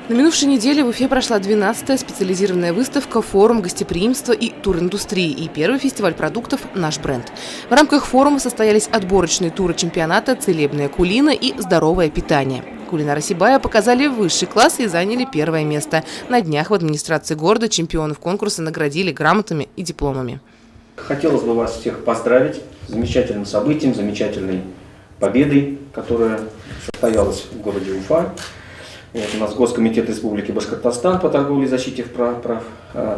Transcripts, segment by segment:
На минувшей неделе в Уфе прошла 12-я специализированная выставка «Форум гостеприимства и туриндустрии» и первый фестиваль продуктов «Наш бренд». В рамках форума состоялись отборочные туры чемпионата «Целебная кулина» и «Здоровое питание». Кулинары Сибая показали высший класс и заняли первое место. На днях в администрации города чемпионов конкурса наградили грамотами и дипломами. Хотелось бы вас всех поздравить с замечательным событием, замечательной победой, которая состоялась в городе Уфа. У нас Госкомитет Республики Башкортостан по торговле и защите прав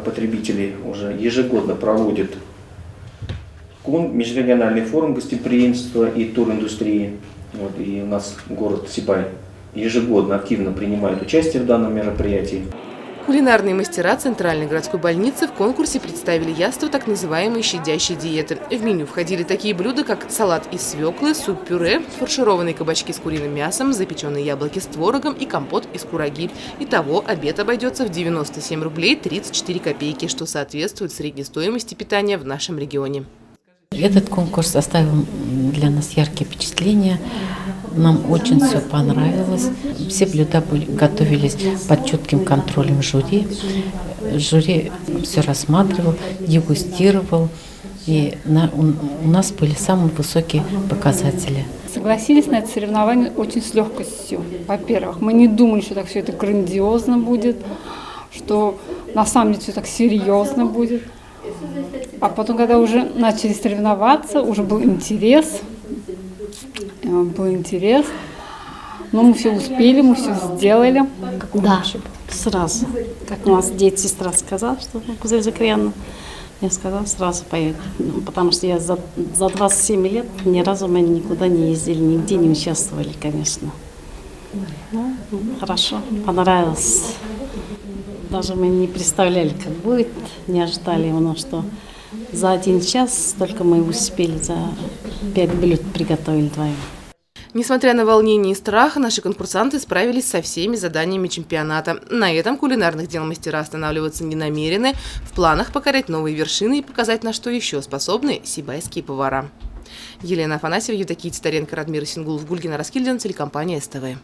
потребителей уже ежегодно проводит межрегиональный форум гостеприимства и туриндустрии. И у нас город Сибай ежегодно активно принимает участие в данном мероприятии. Кулинарные мастера Центральной городской больницы в конкурсе представили яства так называемой щадящей диеты. В меню входили такие блюда, как салат из свеклы, суп-пюре, фаршированные кабачки с куриным мясом, запеченные яблоки с творогом и компот из кураги. Итого обед обойдется в 97 рублей 34 копейки, что соответствует средней стоимости питания в нашем регионе. Этот конкурс оставил для нас яркие впечатления. Нам очень все понравилось. Все блюда готовились под чутким контролем жюри. Жюри все рассматривал, дегустировал. И у нас были самые высокие показатели. Согласились на это соревнование очень с легкостью. Во-первых, мы не думали, что так все это грандиозно будет, что на самом деле все так серьезно будет. А потом, когда уже начали соревноваться, уже был интерес. Но мы все успели, мы все сделали. Да, сразу. Как у нас сестра сказала, что Гузель Закряновна, я сказала, сразу поедем. Потому что я за 27 лет ни разу мы никуда не ездили, нигде не участвовали, конечно. Ну, хорошо, понравилось. Даже мы не представляли, как будет, не ожидали, что за 1 час только мы успели, за 5 блюд приготовили вдвоем. Несмотря на волнение и страх, наши конкурсанты справились со всеми заданиями чемпионата. На этом кулинарных дел мастера останавливаться не намерены. В планах покорять новые вершины и показать, на что еще способны сибайские повара. Елена Афанасьева, Евдокия Титаренко, Радмир Сингулов, Гульгина Раскильдина, телекомпания СТВ.